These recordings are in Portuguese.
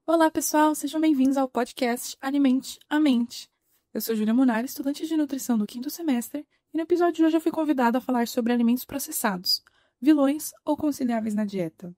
Olá, pessoal, sejam bem-vindos ao podcast Alimente a Mente. Eu sou Júlia Munari, estudante de nutrição do 5º semestre, e no episódio de hoje eu fui convidada a falar sobre alimentos processados, vilões ou conciliáveis na dieta.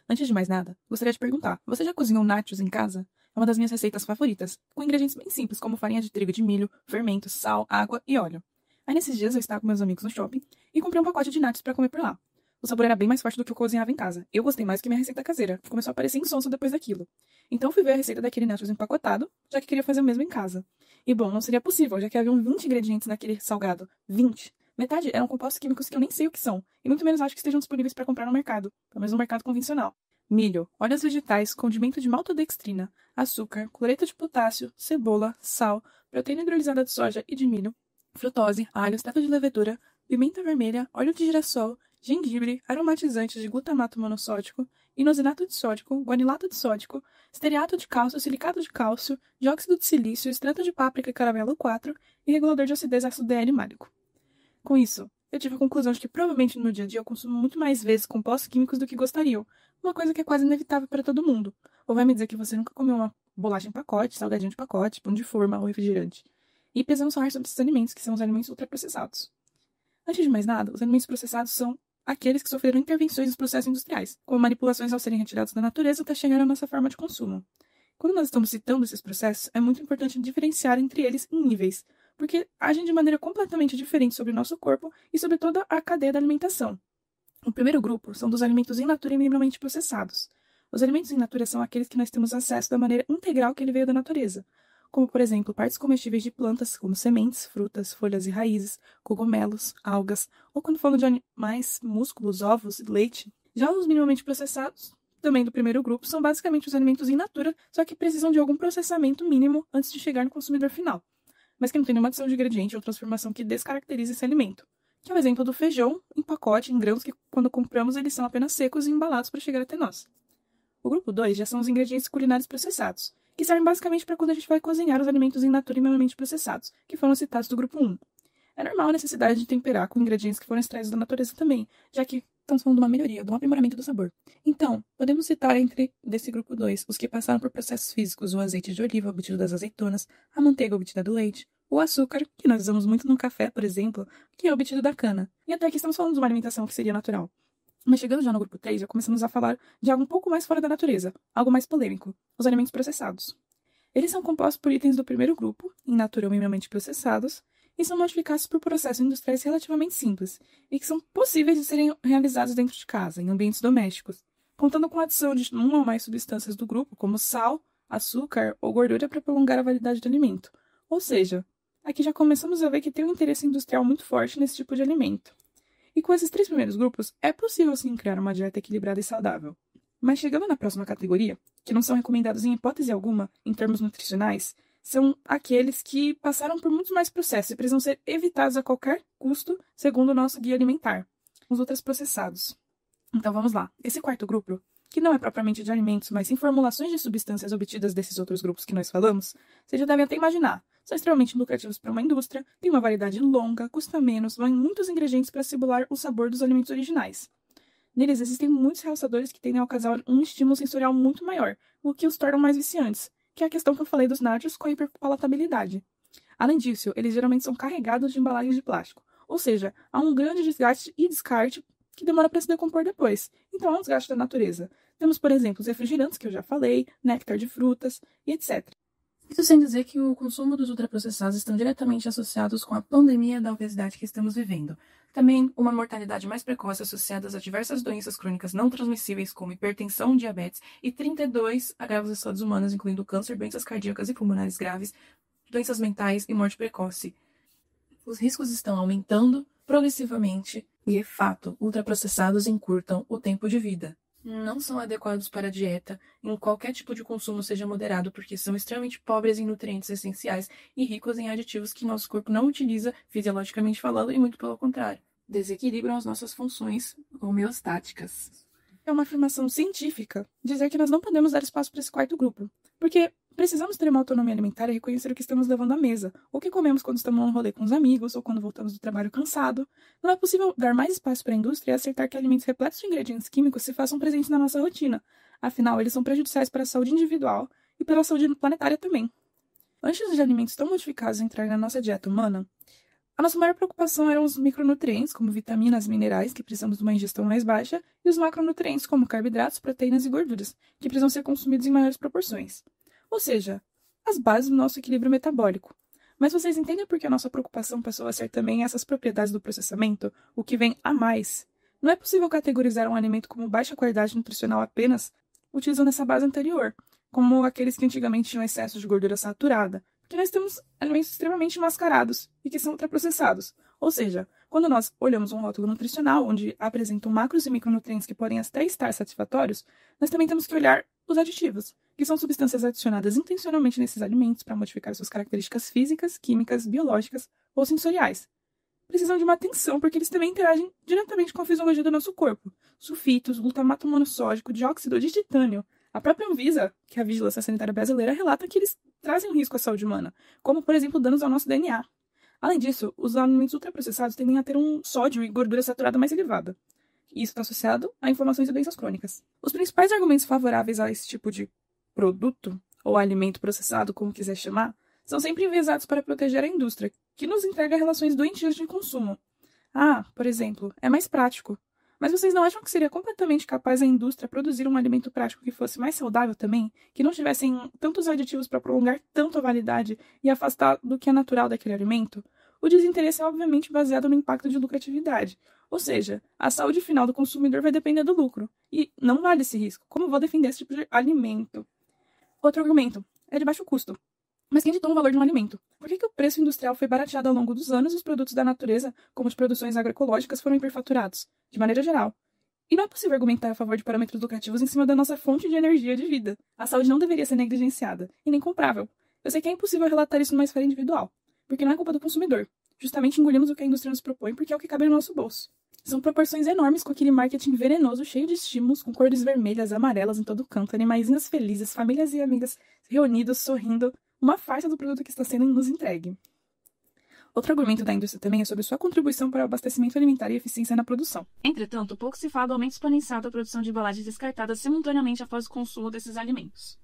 Antes de mais nada, gostaria de perguntar: você já cozinhou nachos em casa? É uma das minhas receitas favoritas, com ingredientes bem simples como farinha de trigo de milho, fermento, sal, água e óleo. Aí nesses dias eu estava com meus amigos no shopping e comprei um pacote de nachos para comer por lá. O sabor era bem mais forte do que eu cozinhava em casa. Eu gostei mais do que minha receita caseira, que começou a parecer insonso depois daquilo. Então fui ver a receita daquele nachos empacotado, já que queria fazer o mesmo em casa. E bom, não seria possível, já que haviam 20 ingredientes naquele salgado. 20! Metade eram compostos químicos que eu nem sei o que são, e muito menos acho que estejam disponíveis para comprar no mercado, pelo menos no mercado convencional. Milho, óleos vegetais, condimento de maltodextrina, açúcar, cloreto de potássio, cebola, sal, proteína hidrolisada de soja e de milho, frutose, alho, extrato de levedura, pimenta vermelha, óleo de girassol, gengibre, aromatizantes de glutamato monossódico, inosinato de sódico, guanilato de sódico, esteariato de cálcio, silicato de cálcio, dióxido de silício, extrato de páprica e caramelo 4 e regulador de acidez ácido D-L-málico. Com isso, eu tive a conclusão de que provavelmente no meu dia a dia eu consumo muito mais vezes compostos químicos do que gostariam, uma coisa que é quase inevitável para todo mundo. Ou vai me dizer que você nunca comeu uma bolacha em pacote, salgadinho de pacote, pão de forma ou refrigerante. E precisamos falar sobre esses alimentos, que são os alimentos ultraprocessados. Antes de mais nada, os alimentos processados são aqueles que sofreram intervenções nos processos industriais, como manipulações ao serem retirados da natureza até chegar à nossa forma de consumo. Quando nós estamos citando esses processos, é muito importante diferenciar entre eles em níveis, porque agem de maneira completamente diferente sobre o nosso corpo e sobre toda a cadeia da alimentação. O primeiro grupo são dos alimentos in natura e minimamente processados. Os alimentos in natura são aqueles que nós temos acesso da maneira integral que ele veio da natureza, como, por exemplo, partes comestíveis de plantas, como sementes, frutas, folhas e raízes, cogumelos, algas, ou quando falamos de animais, músculos, ovos e leite. Já os minimamente processados, também do primeiro grupo, são basicamente os alimentos in natura, só que precisam de algum processamento mínimo antes de chegar no consumidor final, mas que não tem nenhuma adição de ingrediente ou transformação que descaracterize esse alimento, que é o exemplo do feijão em pacote, em grãos, que quando compramos eles são apenas secos e embalados para chegar até nós. O grupo 2 já são os ingredientes culinários processados, que servem basicamente para quando a gente vai cozinhar os alimentos in natura e minimamente processados, que foram citados do grupo 1. É normal a necessidade de temperar com ingredientes que foram extraídos da natureza também, já que estamos falando de uma melhoria, de um aprimoramento do sabor. Então, podemos citar entre desse grupo 2 os que passaram por processos físicos: o azeite de oliva obtido das azeitonas, a manteiga obtida do leite, o açúcar, que nós usamos muito no café, por exemplo, que é obtido da cana. E até aqui estamos falando de uma alimentação que seria natural. Mas chegando já no grupo 3, já começamos a falar de algo um pouco mais fora da natureza, algo mais polêmico: os alimentos processados. Eles são compostos por itens do primeiro grupo, in natura ou minimamente processados, e são modificados por processos industriais relativamente simples, e que são possíveis de serem realizados dentro de casa, em ambientes domésticos, contando com a adição de uma ou mais substâncias do grupo, como sal, açúcar ou gordura, para prolongar a validade do alimento. Ou seja, aqui já começamos a ver que tem um interesse industrial muito forte nesse tipo de alimento. E com esses 3 primeiros grupos, é possível sim criar uma dieta equilibrada e saudável. Mas chegando na próxima categoria, que não são recomendados em hipótese alguma em termos nutricionais, são aqueles que passaram por muitos mais processos e precisam ser evitados a qualquer custo, segundo o nosso guia alimentar, os ultraprocessados. Então vamos lá. Esse quarto grupo, que não é propriamente de alimentos, mas sim formulações de substâncias obtidas desses outros grupos que nós falamos, vocês já devem até imaginar. São extremamente lucrativos para uma indústria, têm uma validade longa, custa menos, vão em muitos ingredientes para simular o sabor dos alimentos originais. Neles existem muitos realçadores que tendem a causar um estímulo sensorial muito maior, o que os tornam mais viciantes, que é a questão que eu falei dos nachos com a hiperpalatabilidade. Além disso, eles geralmente são carregados de embalagens de plástico, ou seja, há um grande desgaste e descarte que demora para se decompor depois, então há um desgaste da natureza. Temos, por exemplo, os refrigerantes que eu já falei, néctar de frutas e etc. Isso sem dizer que o consumo dos ultraprocessados estão diretamente associados com a pandemia da obesidade que estamos vivendo. Também uma mortalidade mais precoce associada a diversas doenças crônicas não transmissíveis, como hipertensão, diabetes, e 32 agravos de saúde humanas, incluindo câncer, doenças cardíacas e pulmonares graves, doenças mentais e morte precoce. Os riscos estão aumentando progressivamente e, é fato, ultraprocessados encurtam o tempo de vida. Não são adequados para a dieta, em qualquer tipo de consumo seja moderado, porque são extremamente pobres em nutrientes essenciais e ricos em aditivos que nosso corpo não utiliza fisiologicamente falando, e muito pelo contrário, desequilibram as nossas funções homeostáticas. É uma afirmação científica dizer que nós não podemos dar espaço para esse quarto grupo, porque precisamos ter uma autonomia alimentar e reconhecer o que estamos levando à mesa, ou o que comemos quando estamos num rolê com os amigos, ou quando voltamos do trabalho cansado. Não é possível dar mais espaço para a indústria e acertar que alimentos repletos de ingredientes químicos se façam presentes na nossa rotina, Afinal, eles são prejudiciais para a saúde individual e para a saúde planetária também. Antes de alimentos tão modificados entrarem na nossa dieta humana, a nossa maior preocupação eram os micronutrientes, como vitaminas e minerais, que precisamos de uma ingestão mais baixa, e os macronutrientes, como carboidratos, proteínas e gorduras, que precisam ser consumidos em maiores proporções. Ou seja, as bases do nosso equilíbrio metabólico. Mas vocês entendem por que a nossa preocupação passou a ser também essas propriedades do processamento, o que vem a mais? Não é possível categorizar um alimento como baixa qualidade nutricional apenas utilizando essa base anterior, como aqueles que antigamente tinham excesso de gordura saturada, porque nós temos alimentos extremamente mascarados e que são ultraprocessados. Ou seja, quando nós olhamos um rótulo nutricional onde apresentam macros e micronutrientes que podem até estar satisfatórios, nós também temos que olhar os aditivos, que são substâncias adicionadas intencionalmente nesses alimentos para modificar suas características físicas, químicas, biológicas ou sensoriais. Precisam de uma atenção porque eles também interagem diretamente com a fisiologia do nosso corpo. Sulfitos, glutamato monossódico, dióxido de titânio. A própria Anvisa, que é a Vigilância Sanitária Brasileira, relata que eles trazem um risco à saúde humana, como, por exemplo, danos ao nosso DNA. Além disso, os alimentos ultraprocessados tendem a ter um sódio e gordura saturada mais elevada. Isso está associado a inflamações e doenças crônicas. Os principais argumentos favoráveis a esse tipo de produto, ou alimento processado, como quiser chamar, são sempre enviesados para proteger a indústria, que nos entrega relações doentias de consumo. Por exemplo, é mais prático. Mas vocês não acham que seria completamente capaz a indústria produzir um alimento prático que fosse mais saudável também? Que não tivessem tantos aditivos para prolongar tanto a validade e afastar do que é natural daquele alimento? O desinteresse é obviamente baseado no impacto de lucratividade. Ou seja, a saúde final do consumidor vai depender do lucro. E não vale esse risco. Como vou defender esse tipo de alimento? Outro argumento é de baixo custo. Mas quem ditou o valor de um alimento? Por que o preço industrial foi barateado ao longo dos anos e os produtos da natureza, como de produções agroecológicas, foram hiperfaturados, de maneira geral? E não é possível argumentar a favor de parâmetros lucrativos em cima da nossa fonte de energia de vida. A saúde não deveria ser negligenciada, e nem comprável. Eu sei que é impossível relatar isso numa esfera individual, porque não é culpa do consumidor. Justamente engolimos o que a indústria nos propõe porque é o que cabe no nosso bolso. São proporções enormes com aquele marketing venenoso, cheio de estímulos, com cores vermelhas, amarelas em todo canto, animaizinhos felizes, famílias e amigas reunidos, sorrindo. Uma farsa do produto que está sendo nos entregue. Outro argumento da indústria também é sobre sua contribuição para o abastecimento alimentar e eficiência na produção. Entretanto, pouco se fala do aumento exponencial da produção de embalagens descartadas simultaneamente após o consumo desses alimentos.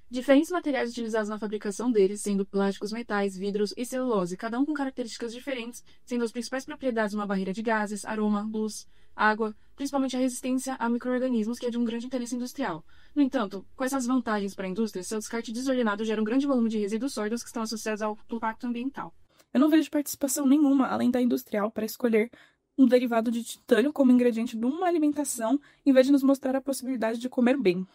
Diferentes materiais utilizados na fabricação deles, sendo plásticos, metais, vidros e celulose, cada um com características diferentes, sendo as principais propriedades uma barreira de gases, aroma, luz, água, principalmente a resistência a micro-organismos, que é de um grande interesse industrial. No entanto, com essas vantagens para a indústria, seu descarte desordenado gera um grande volume de resíduos sólidos que estão associados ao impacto ambiental. Eu não vejo participação nenhuma, além da industrial, para escolher um derivado de titânio como ingrediente de uma alimentação, em vez de nos mostrar a possibilidade de comer bem.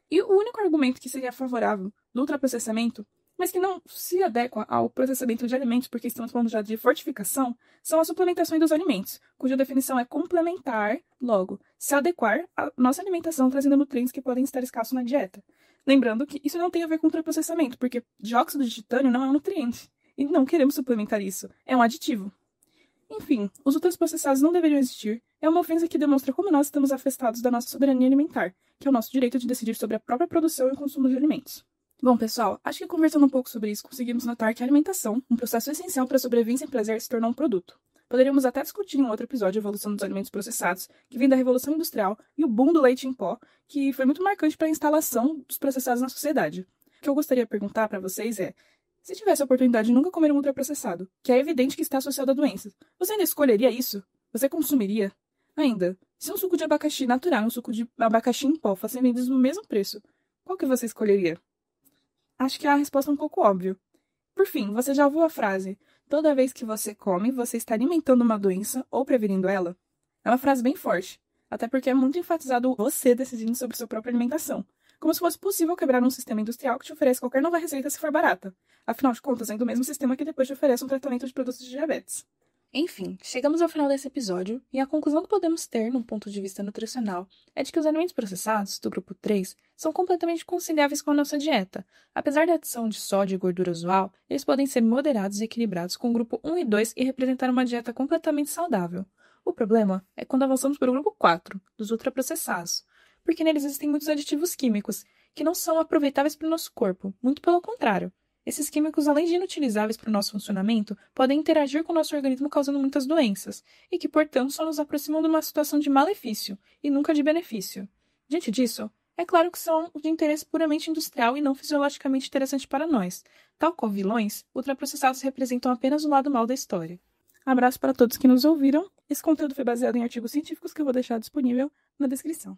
E o único argumento que seria favorável do ultraprocessamento, mas que não se adequa ao processamento de alimentos, porque estamos falando já de fortificação, são as suplementações dos alimentos, cuja definição é complementar, logo, se adequar à nossa alimentação, trazendo nutrientes que podem estar escassos na dieta. Lembrando que isso não tem a ver com ultraprocessamento, porque dióxido de titânio não é um nutriente, e não queremos suplementar isso, é um aditivo. Enfim, os ultraprocessados não deveriam existir, é uma ofensa que demonstra como nós estamos afastados da nossa soberania alimentar, que é o nosso direito de decidir sobre a própria produção e o consumo de alimentos. Bom, pessoal, acho que conversando um pouco sobre isso, conseguimos notar que a alimentação, um processo essencial para a sobrevivência e prazer, se tornou um produto. Poderíamos até discutir em um outro episódio a evolução dos alimentos processados, que vem da Revolução Industrial, e o boom do leite em pó, que foi muito marcante para a instalação dos processados na sociedade. O que eu gostaria de perguntar para vocês é, se tivesse a oportunidade de nunca comer um ultraprocessado, que é evidente que está associado a doenças, você ainda escolheria isso? Você consumiria? Ainda, se um suco de abacaxi natural e um suco de abacaxi em pó fossem vendidos no mesmo preço, qual que você escolheria? Acho que a resposta é um pouco óbvia. Por fim, você já ouviu a frase, toda vez que você come, você está alimentando uma doença ou prevenindo ela? É uma frase bem forte, até porque é muito enfatizado você decidindo sobre sua própria alimentação, como se fosse possível quebrar um sistema industrial que te oferece qualquer nova receita se for barata. Afinal de contas, é do mesmo sistema que depois te oferece um tratamento de produtos de diabetes. Enfim, chegamos ao final desse episódio e a conclusão que podemos ter, num ponto de vista nutricional, é de que os alimentos processados, do grupo 3, são completamente conciliáveis com a nossa dieta. Apesar da adição de sódio e gordura usual, eles podem ser moderados e equilibrados com o grupo 1 e 2 e representar uma dieta completamente saudável. O problema é quando avançamos para o grupo 4, dos ultraprocessados, porque neles existem muitos aditivos químicos que não são aproveitáveis para o nosso corpo, muito pelo contrário. Esses químicos, além de inutilizáveis para o nosso funcionamento, podem interagir com o nosso organismo causando muitas doenças, e que, portanto, só nos aproximam de uma situação de malefício, e nunca de benefício. Diante disso, É claro que são de interesse puramente industrial e não fisiologicamente interessante para nós. Tal qual vilões, ultraprocessados representam apenas o lado mal da história. Abraço para todos que nos ouviram. Esse conteúdo foi baseado em artigos científicos que eu vou deixar disponível na descrição.